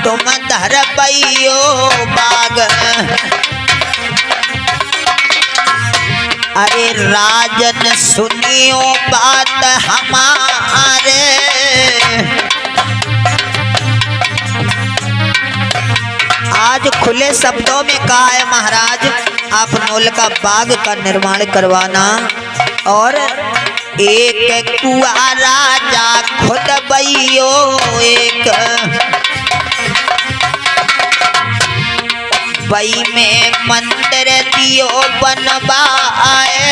तुम धरबैयो बाग। अरे राजन सुनियो बात हमारे, आज खुले शब्दों में कहा है महाराज आप नौलखा बाग का निर्माण करवाना और एक कुआ राजा खुद बैयो एक, बई में मंदिर दियो बनवाए।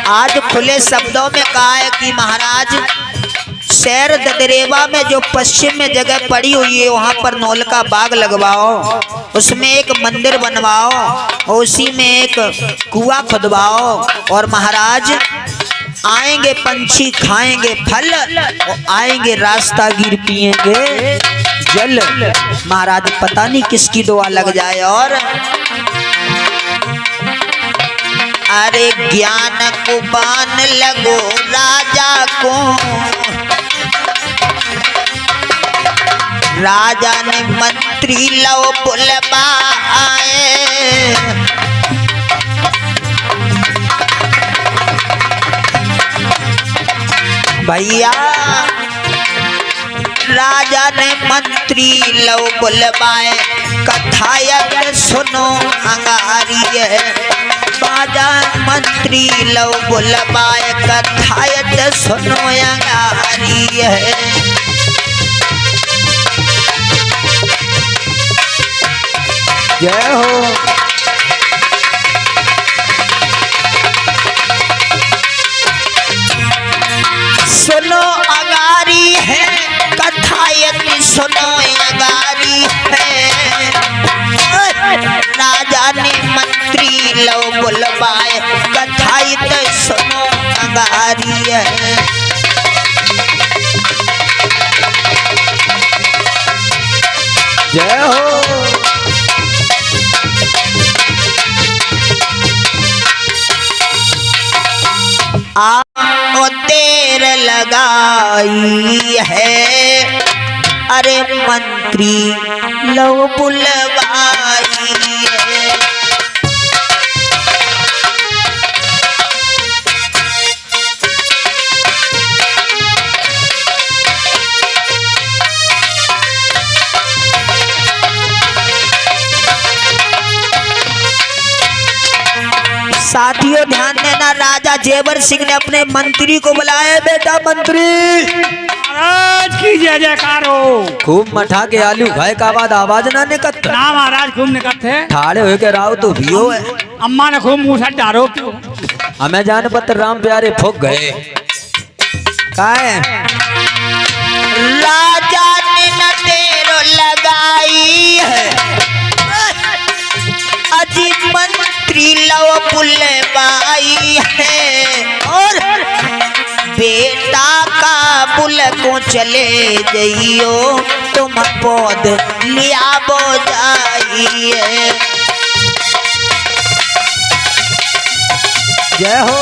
आज खुले शब्दों में कहा है कि महाराज शहर ददरेवा में जो पश्चिम में जगह पड़ी हुई है वहां पर नौलखा बाग लगवाओ, उसमें एक मंदिर बनवाओ और उसी में एक कुआं खुदवाओ और महाराज आएंगे पंछी खाएंगे फल और आएंगे रास्तागीर पिएंगे जल। महाराज पता नहीं किसकी दुआ लग जाए। और अरे ज्ञान को बान लगो राजा को, राजा ने मंत्री लो बुलवाए। भैया राजा ने मंत्री लो बुलवाए, कथायत सुनो अंगारी है। राजा मंत्री लो बुलवाए, कथायत सुनो अंगारी है। जय हो। सुनो अगारी है, कथायत सुनो अगारी है। राजा ने मंत्री लो बुलवाए, कथायत सुनो अगारी है। जय हो। आओ देर लगाई है, अरे मंत्री लो बुलवाई है। साथियों ध्यान देना, राजा जेवर सिंह ने अपने मंत्री को बुलाया। बेटा मंत्री महाराज की जय जयकार हो। खूब मठा के आलू खाए का बाद आवाज ना निकत ना महाराज खूब निकट है। ठाड़े हुए के राव तो भियो है। अम्मा ने खूब मुँह से डारो क्यों। हमें जान पत्र राम प्यारे फूक गए काहे। राजा ने न देर लगाई है, अजी मंत्री लो बुलवाई है। और बेटा का बुल को चले जइयो, तुम पौध लिया बो जाइए। जय हो।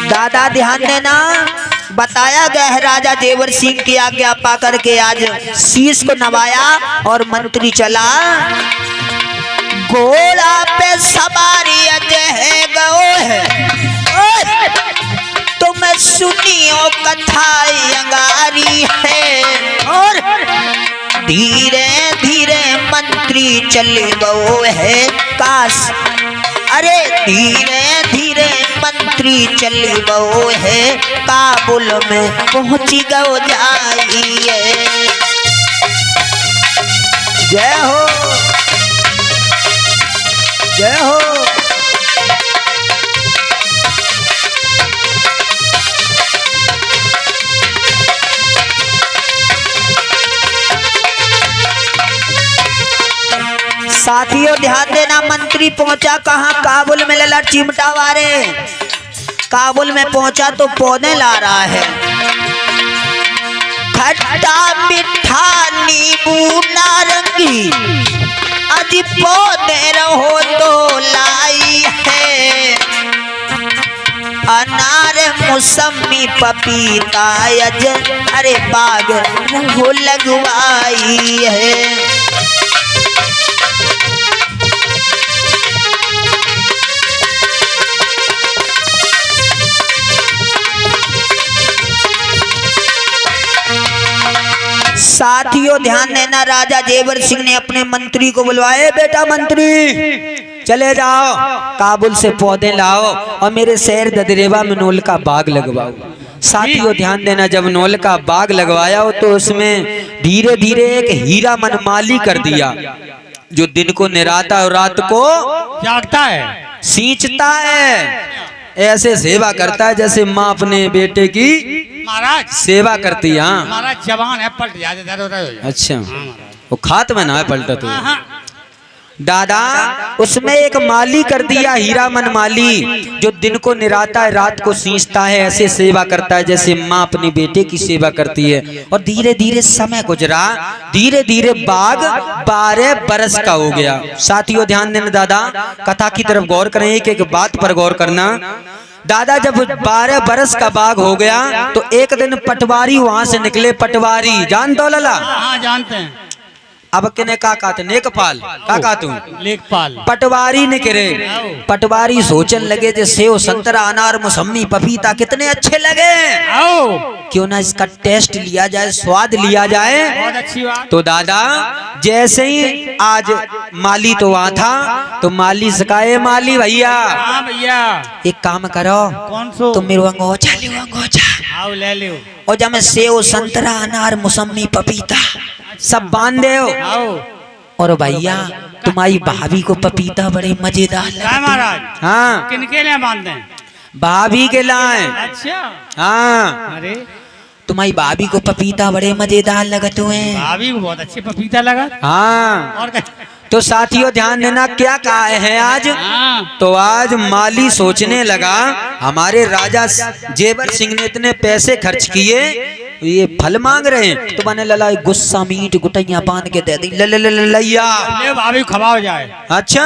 दादा ध्यान देना, बताया गया है राजा जेवर सिंह की आज्ञा पाकर के आज शीश को नवाया और मंत्री चला। घोड़ा पे सवारी अजय गो है, तुम सुनियो कथा अंगारी है। और धीरे धीरे मंत्री चले गो है काश, अरे धीरे धीरे मंत्री चली गो है काबुल में पहुंची गो जाइए। जय हो। जय हो। साथियों ध्यान देना, मंत्री पहुंचा कहाँ? काबुल में लला चिमटा वारे। काबुल में पहुंचा तो पौधे ला रहा है, खट्टा मीठा नींबू नारंगी, अजी पौधे रहो तो लाई है। अनार मौसमी पपीता अज अरे बाग वो लगवाई है। साथियों ध्यान देना, राजा जेवर सिंह ने अपने मंत्री को बुलवाए, बेटा मंत्री चले जाओ काबुल से पौधे लाओ और मेरे शहर ददरेवा में नोल का बाग लगवाओ। साथियों ध्यान देना, जब नोल का बाग लगवाया हो तो उसमें धीरे धीरे एक हीरा मनमाली कर दिया, जो दिन को निराता और रात को जागता है, सींचता है, ऐसे सेवा करता है जैसे माँ अपने बेटे की महाराज सेवा करती है। हाँ महाराज जवान है, पलट जाते इधर उधर हो जाए। अच्छा, वो खात में ना है पलटा तो हाँ, हाँ। दादा उसमें एक माली कर दिया, हीरा मन माली, जो दिन को निराता है रात को सींचता है, ऐसे सेवा करता है जैसे माँ अपनी बेटे की सेवा करती है। और धीरे धीरे समय गुजरा, धीरे धीरे बाग 12 बरस का हो गया। साथियों ध्यान देना दादा, कथा की तरफ गौर करें, एक एक बात पर गौर करना। दादा जब 12 बरस का बाग हो गया तो एक दिन पटवारी वहां से निकले। पटवारी जान दो लला? हाँ जानते हैं। अब किने का कहते? नेकपाल का कहतू? लेखपाल। पटवारी निकले। पटवारी सोचन लगे जे सेव संतरा अनार मौसमी पपीता कितने अच्छे लगे, आओ क्यों ना इसका टेस्ट लिया जाए, स्वाद लिया जाए। बहुत अच्छी बात। तो दादा जैसे ही आज माली तो वहाँ था, तो माली सिखाए, माली भैया हाँ भैया एक काम करो, कौन सो? तुम मेरे अंगोछा लियो, अंगोछा, आओ ले लो। और जब मैं सेव संतरा अनार मौसमी पपीता सब बांध दे हो। आओ। और भैया तुम्हारी भाभी को पपीता बड़े मजेदार क्या लगते। महाराज? हाँ किनके लिए बांधते हैं? भाभी के लाए। अच्छा। हाँ अरे तुम्हारी भाभी को पपीता बड़े मजेदार लगते हुए। भाभी को बहुत अच्छी पपीता लगा। हाँ और क्या? तो साथियों ध्यान देना, क्या कहा है आज? हाँ। तो आज माली सोचने लगा, हमारे राजा जेवर सिंह ने इतने पैसे खर्च किए, ये फल मांग रहे हैं, तो मैंने लला गुस्सा मीट गुटैया बांध के दे दी। लैया ले भाभी खवाओ जाए। अच्छा,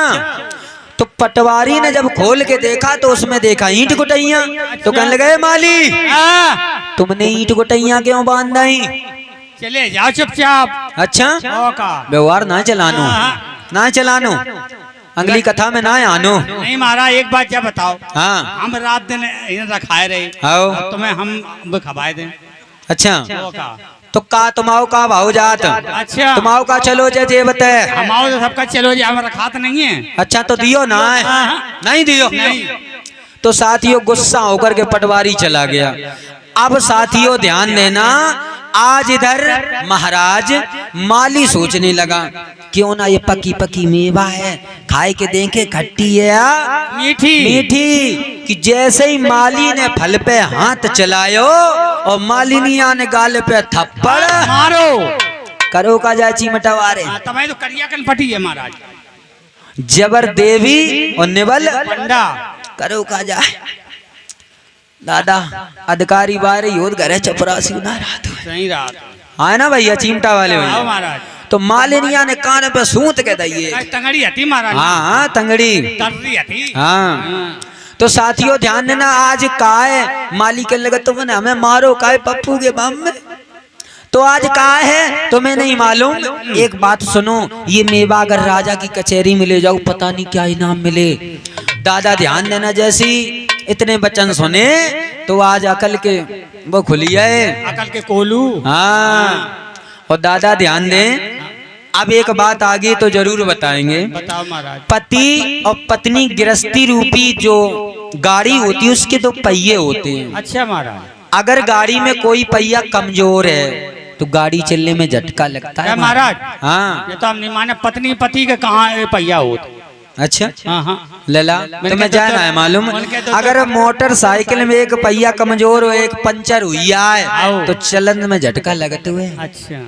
तो पटवारी ने जब खोल के देखा तो उसमें देखा ईंट गुटैया। तो कहने लगे माली तुमने ईंट गुटैया क्यों बांध दी? चले जाओ चुपचाप। अच्छा का व्यवहार ना चलानो, ना चलानो, अगली कथा में ना आनो। नहीं महाराज एक बात क्या बताओ, हाँ हम रात दिन इन्हें रखाए रहे, आओ। अब तुम्हें हम खवाए दें। अच्छा वो का तो का तुमाओ का भाव जात? अच्छा तुमाओ का चलो जे बते। हमाओ तो सबका चलो जी, हमारा खात नहीं है। अच्छा तो दियो ना है? नहीं दियो। नहीं। तो साथियों गुस्सा होकर के पटवारी चला गया। अब साथियों ध्यान देना, आज इधर महाराज माली सोचने लगा, क्यों ना ये पकी पकी मेवा है, खाए के देखे खट्टी है या मीठी मीठी। कि जैसे ही माली ने फल पे हाथ चलायो और मालिनिया ने गाल पे थप्पड़ मारो। करो का जाए चिमटवारे। तुम्हें तो करिया कन पटी है महाराज। जबर देवी और निबल पंडा करो का जाए। दादा अधिकारी बारे योद घरे चपरासी ना रात सही रात आए ना भैया चिमटा वाले आओ भैया। महाराज। तो मालिनिया ने कान पे सूत के दिए। तंगड़ी हती महाराज। हाँ हाँ तंगड़ी। तरती हती। हाँ तो साथियों ध्यान देना, आज काय माली के लगे तुमने तो हमें मारो काय पप्पू के बाम में, तो आज कहा है तुम्हें नहीं मालूम। एक बात सुनो, ये मेवा अगर राजा की कचहरी में ले जाओ पता नहीं क्या इनाम मिले। दादा ध्यान देना, जैसी इतने बचन सुने तो आज अकल के वो खुली है, अकल के कोलू। हाँ और दादा ध्यान दें, अब एक बात आगे तो जरूर बताएंगे। बताओ महाराज। पति और पत्नी गृहस्थी रूपी जो गाड़ी होती है उसके 2 पहिए होते हैं। अच्छा महाराज। अगर गाड़ी में कोई पहिया कमजोर है तो गाड़ी चलने में झटका लगता है महाराज। हाँ ये तो हम नहीं माने, पत्नी पति के कहाँ पहिया होता। अच्छा हाँ हाँ लला तुम्हें जाना है मालूम, अगर मोटरसाइकिल में एक पहिया कमजोर हो, एक पंचर हुई है तो चलन में झटका लगते हुए। अच्छा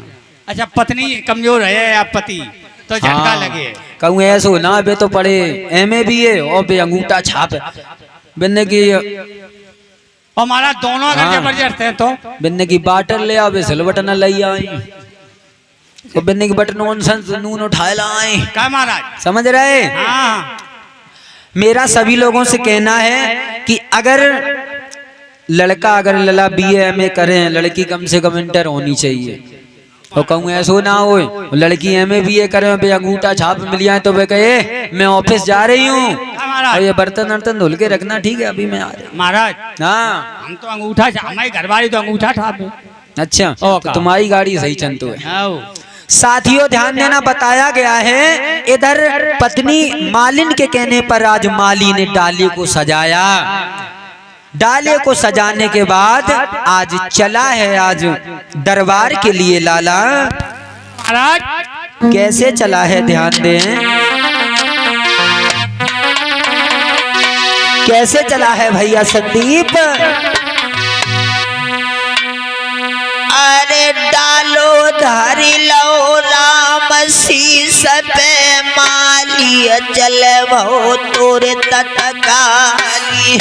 अच्छा, पत्नी कमजोर है या पति, तो झटका लगे। कहूँ ऐसो ना बे तो पढ़े MA BA और बे अंगूठा छाप बिन्ने की और हमारा दोनों अगर हाँ। जबरदस्त है तो बिन्ने की बाटर ले आवे सिल बटन लई आई तो बिन्ने की बटन नॉनसेंस नून उठाए लाई क्या महाराज? समझ रहे। हाँ मेरा सभी लोगों से कहना है कि अगर लड़का अगर लला BA MA करें लड़की कम से कम इंटर होनी चाहिए। तो कहूँ ऐसो ना हो लड़की MA BA करे बे अंगूठा छाप मिल जाए तो वे कहे मैं ऑफिस जा रही हूँ और ये बर्तन वर्तन धुल के रखना ठीक है अभी मैं आ रही महाराज, हाँ। हम तो अंगूठा हमारी घरवाली तो अंगूठा छाप है। अच्छा तो तुम्हारी गाड़ी सही चलती है। आओ। साथियों ध्यान देना बताया गया है इधर पत्नी मालिन के कहने पर आज माली ने डाले को सजाया। डाले को सजाने के बाद आज चला है आज दरबार के लिए लाला। महाराज कैसे चला है ध्यान दें कैसे चला है भैया संदीप। अरे डालो धरि लो राम शीस पे माली चल भो तोर तत्काली।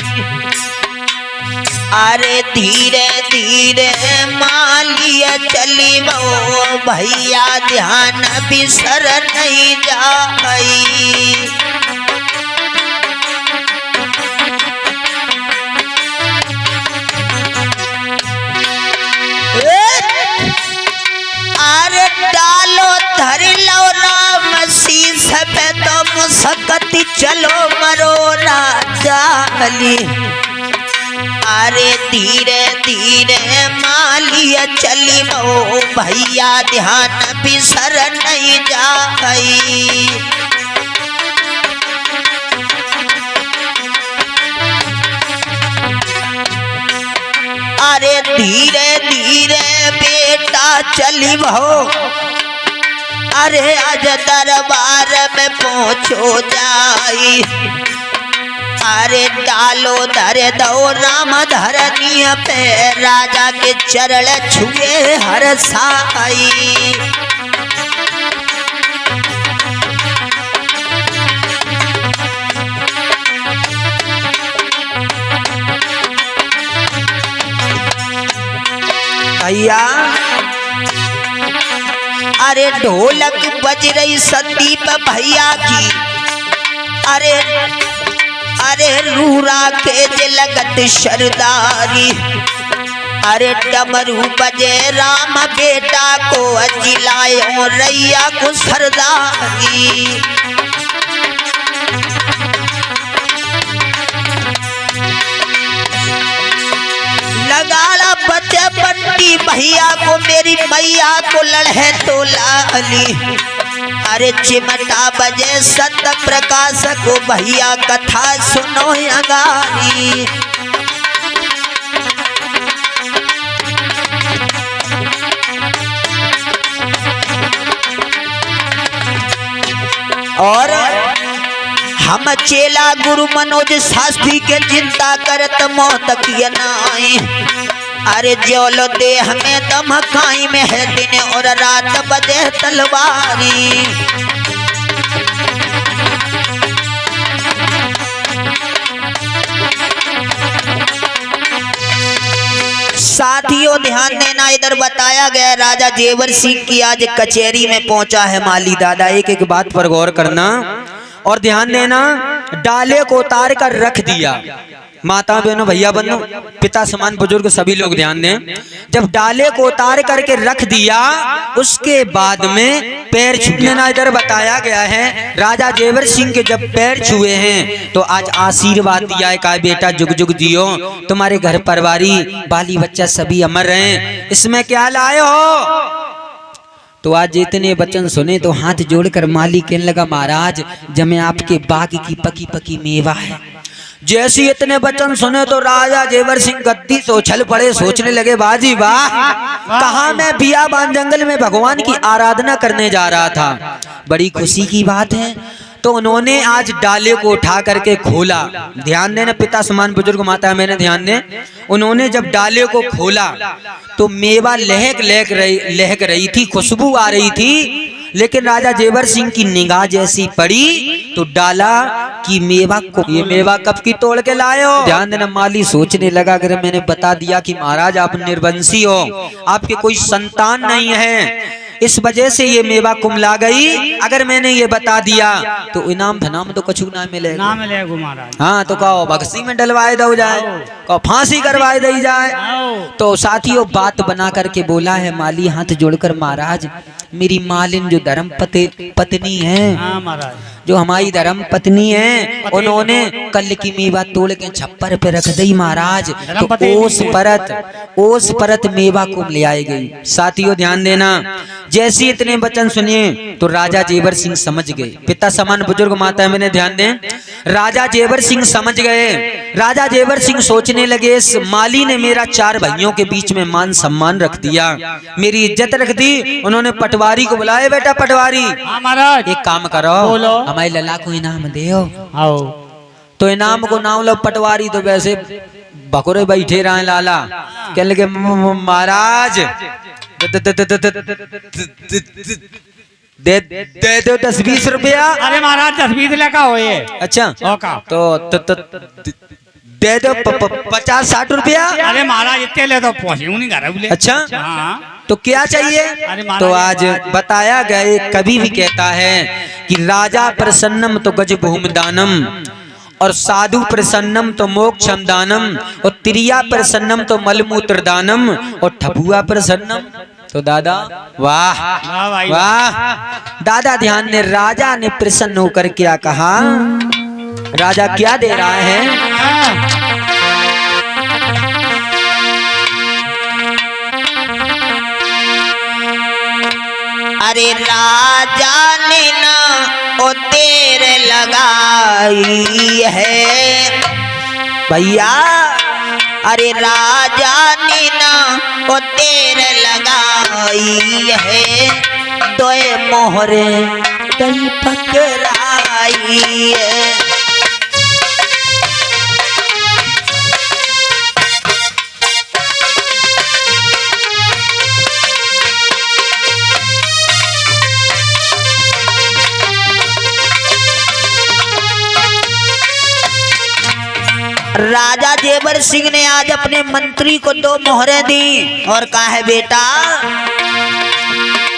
अरे धीरे धीरे मालिया चली वो भैया ध्यान बिसर नहीं जाई। अरे डालो धर लो राम शीस पे तो मुसकती चलो मरो राजाली। अरे धीरे धीरे मालिया चली मो भैया ध्यान बिसर नहीं जाई। अरे धीरे धीरे बेटा चली भो अरे आज दरबार में पहुंचो जाई। अरे डालो धरे दो राम धरनी पे राजा के चरण छुए हर साई। भैया अरे ढोलक बज रही संदीप भैया की। अरे अरे रूरा के लगत सरदारी। अरे डमरू बजे राम बेटा को अजिलायो रैया को सरदारी। लगाड़ा बचे बंटी भैया को मेरी मैया को लड़े तो लाली। अरे चिमटा बजे सत प्रकाश को भैया कथा सुनो अगारी। और हम चेला गुरु मनोज शास्त्री के चिंता करत मौत की नाई। अरे जोलो देह में दमकाई में है दिन और रात बजे तलवारी। साथियों ध्यान देना इधर बताया गया राजा जेवर सिंह की आज कचहरी में पहुंचा है माली दादा। एक एक बात पर गौर करना और ध्यान देना। डाले को उतार कर रख दिया। माता बहनों भैया बहनों पिता समान बुजुर्ग सभी लोग ध्यान दें। जब डाले को उतार करके रख दिया उसके बाद में पैर छूने ना इधर बताया गया है। राजा जेवर सिंह के जब पैर छुए हैं तो आज आशीर्वाद दिया है का बेटा जुग जुग जियो तुम्हारे घर परिवारी बाली बच्चा सभी अमर रहे। इसमें क्या लाए हो। तो आज इतने वचन सुने तो हाथ जोड़कर माली कहने लगा महाराज जमे आपके बाग की पकी पकी मेवा है। जैसे इतने वचन सुने तो राजा जेवर सिंह गद्दी से उछल पड़े। सोचने लगे बाजी वाह कहा मैं बियाबान जंगल में भगवान की आराधना करने जा रहा था। बड़ी खुशी की बात है। तो उन्होंने आज डाले को उठा करके खोला। ध्यान देना पिता समान बुजुर्ग माता मैंने ध्यान दें। उन्होंने जब डाले को खोला तो मेवा लहक लहक रही थी खुशबू आ रही थी। लेकिन राजा जेवर सिंह की निगाह जैसी पड़ी तो डाला कि मेवा को, ये मेवा कब की तोड़ के लाए हो? ध्यान देना, माली सोचने लगा अगर मैंने बता दिया कि महाराज आप निर्वंशी हो, आपके कोई संतान नहीं है, इस वजह से ये मेवा कुमला गई, अगर मैंने ये बता दिया तो इनाम धनाम तो कुछ ना मिलेगा। ना मिलेगा महाराज। हाँ तो कहो बक्सी में डलवाए दो जाए, कहो फांसी करवाए दी जाए। तो साथियों बात बना करके बोला है माली हाथ जोड़कर, महाराज मेरी मालिन जो धर्म पत्नी है, हाँ महाराज, जो हमारी धर्म पत्नी है, उन्होंने कल की मेवा तोड़ के छप्पर पे रख दी महाराज, तो ओस परत मेवा को ले आई गई। साथियों ध्यान देना, जैसे इतने वचन सुनिए तो राजा जेवर सिंह समझ गए, पिता समान बुजुर्ग माता मैंने ध्यान दें, राजा जेवर सिंह समझ गए। राजा जेवर सिंह सोचने लगे इस माली ने मेरा 4 भाइयों के बीच में मान सम्मान रख दिया, मेरी इज्जत रख दी। उन्होंने पटवारी को बुलाया, बेटा पटवारी महाराज एक काम करो, बोलो। हमारे लला को इनाम दे। आओ तो इनाम को नाम लो, पटवारी तो वैसे बकरे बैठे रहे लाला, कहने लगे महाराज दे दो 10-20 रुपया। अरे महाराज 10-20 लगा हो ये। अच्छा तो दे दो 50-60 रुपया। अरे महाराज इतने ले तो पहुंचे नहीं घर बोले। अच्छा हाँ। तो क्या चाहिए? तो आज बताया गया, कभी भी कहता है कि राजा प्रसन्नम तो गज भूम दानम, और साधु प्रसन्नम तो मोक्षम दानम, और त्रिया प्रसन्नम तो मलमूत्र दानम, और ठपुआ प्रसन्नम तो दादा वाह वाह। दादा ध्यान ने राजा ने प्रसन्न होकर क्या कहा, राजा क्या दे रहा है? अरे राजा ने ना ओ देर लगाई है भैया, अरे राजा ने ना ओ देर लगाई है, दोए मोहरे दई पकड़ाई है। राजा जेवर सिंह ने आज अपने मंत्री को 2 मोहरें दी और कहा है बेटा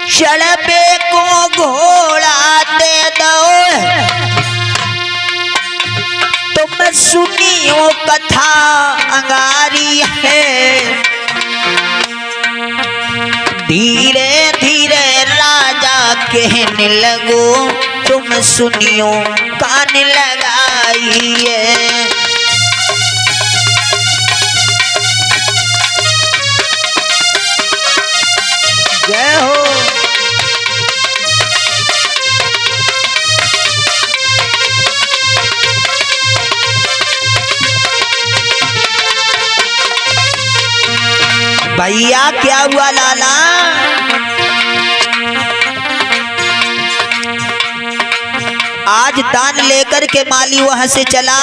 चढ़बे को घोड़ा दे दो, तुम सुनियो कथा अंगारी है। धीरे धीरे राजा कहने लगो, तुम सुनियो कान लगाइए। जय हो। भैया क्या हुआ लाला? आज दान लेकर के माली वहां से चला,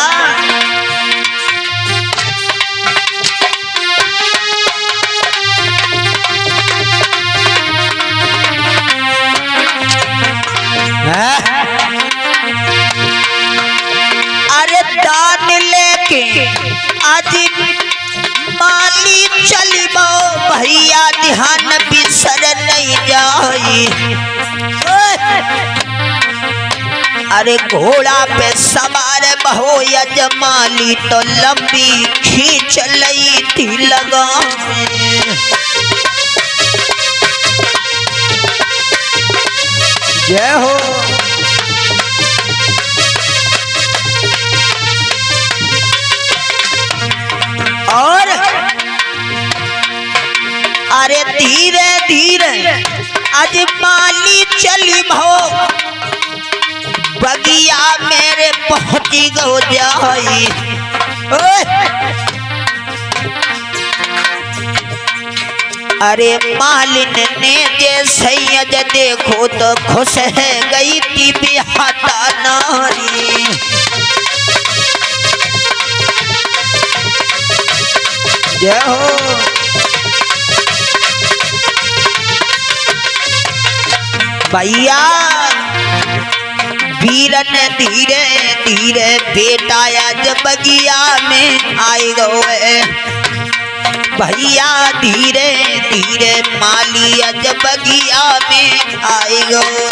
अरे दान लेके आज माली चली बो भैया, ध्यान बिसर नहीं जाई। अरे घोड़ा पे सवार बहो यजमाली तो लंबी खींच लई थी लगा। जय हो। और अरे धीरे धीरे आज माली चली भो बगिया मेरे पहुंची गो जाई। अरे मालिन ने जैसे यज देखो तो खुश है गई थी बिहाता नारी। जय हो। भैया वीरन धीरे धीरे बेटा आज बगिया में आई गए। भैया धीरे धीरे माली आज बगिया में आई गए।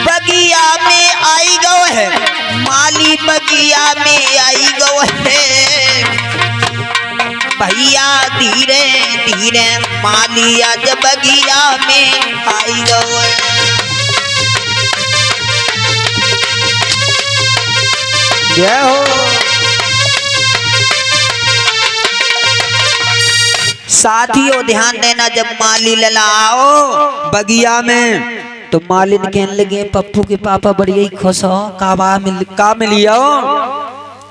बगिया में आई गो है माली बगिया में आई गो है। भैया धीरे धीरे माली आज बगिया में आई गो है। जय हो। साथियों ध्यान देना, जब माली लला आओ बगिया में तो मालिन कहने लगे पप्पू के पापा बढ़िया ही खुश हो, का मिलियो।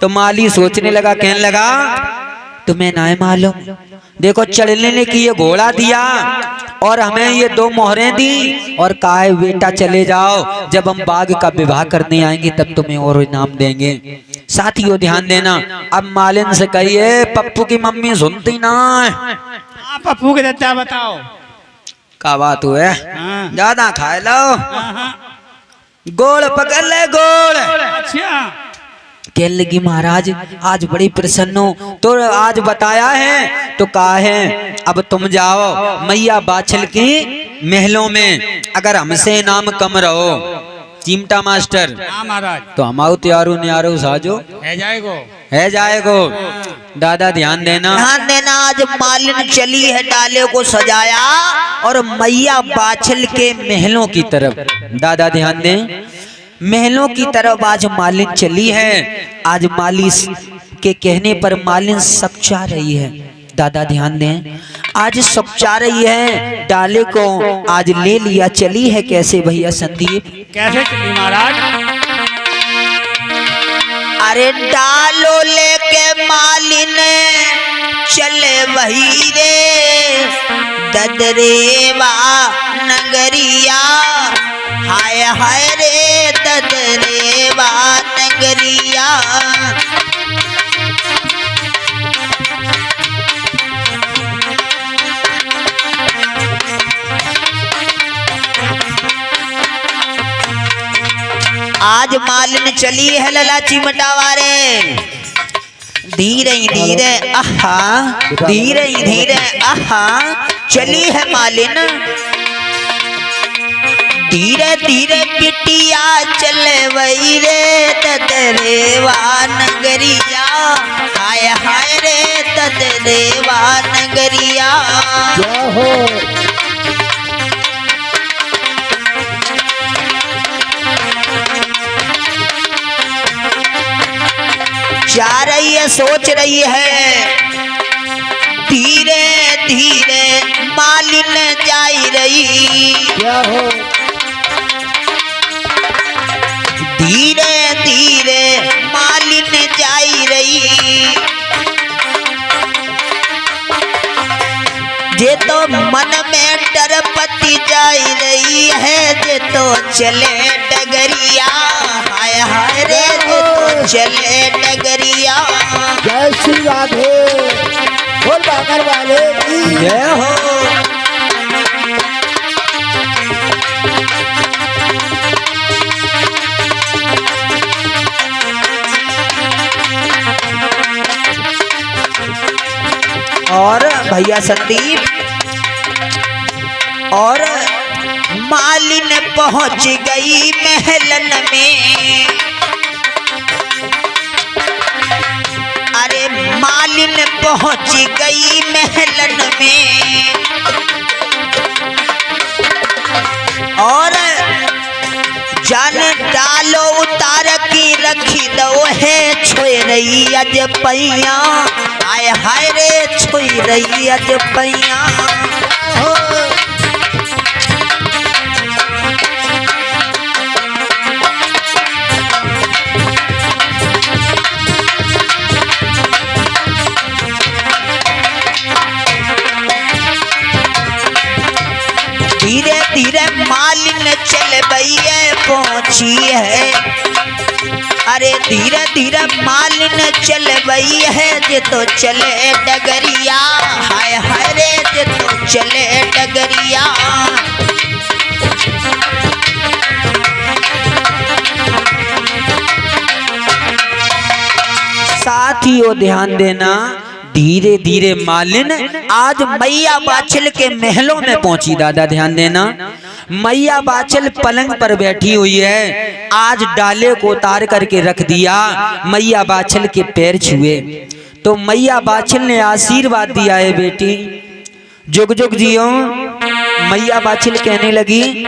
तो माली सोचने लगा, कहने लगा तुम्हें ना है मालूम, देखो चढ़ने ने की ये घोड़ा दिया और हमें ये 2 मोहरें दी और कहा है बेटा चले जाओ, जब हम बाघ का विवाह करने आएंगे तब तुम्हें और इनाम देंगे। साथियों ध्यान देना, अब मालिन से कहिए पप्पू की मम्मी सुनती ना है। पप्पू के दत्ता बताओ का बात हुए, ज्यादा खाए लो, गोल पकड़ ले गोल। अच्छा कहने लगी महाराज आज बड़ी प्रसन्न हो, तो आज बताया है तो कहा है अब तुम जाओ मैया बाछल की महलों में, अगर हमसे नाम कम रहो चिमटा मास्टर महाराज तो हमारो त्यारो न्यारो साजो है जाएगो। दादा ध्यान देना, ध्यान देना। आज मालिन चली है डाले को सजाया और मैया बाछल के महलों की तरफ। दादा ध्यान दें, महलों की तरफ आज मालिन चली है। आज माली के कहने पर मालिन सकचा रही है। दादा ध्यान दें, आज सकचा रही है, डाले को आज ले लिया, चली है कैसे भैया संदीप? कैसे चली महाराज? अरे डालो लेके मालिन चले वही रे ददरेवा नगरिया, हाय हाय रे ददरेवा नगरिया। आज मालिन चली है लला चिमटा वारे, धीरे धीरे आहा, धीरे धीरे आहा चली है मालिन। धीरे धीरे बिटिया चले वही रे ददरेवा नगरिया, हाय हाय रे ददरेवा नगरिया। जा रही है, सोच रही है, धीरे धीरे मालिन जाई रही, धीरे धीरे मालिन जाई रही। जे तो मन में डर पति जाई रही है, जे तो चले डगरिया, हाय हाय रे जे तो चले डगरिया। जय श्री राधे, बोल बाकर वाले की जय हो। और भैया संदीप और मालिन पहुंच गई महलन में। अरे मालिन पहुंच गई महलन में और जान डालो उतार की रखी दो है, छोए रही अज पैया, हाय हाय रे छोई रही अज पैया। धीरे धीरे मालिन चल बैये पहुंची है। अरे धीरे धीरे मालिन चल बई है जे तो चले डगरिया, हाय हाय रे जे तो चले डगरिया। साथियों ध्यान देना, धीरे धीरे मालिन आज मैया बाछल के महलों में पहुंची। दादा ध्यान देना, मैया बाछल पलंग पर बैठी हुई है, आज डाले को उतार करके रख दिया, मैया बाछल के पैर छुए तो मैया बाछल ने आशीर्वाद दिया है बेटी जुग जुग जियो। मैया बाछल कहने लगी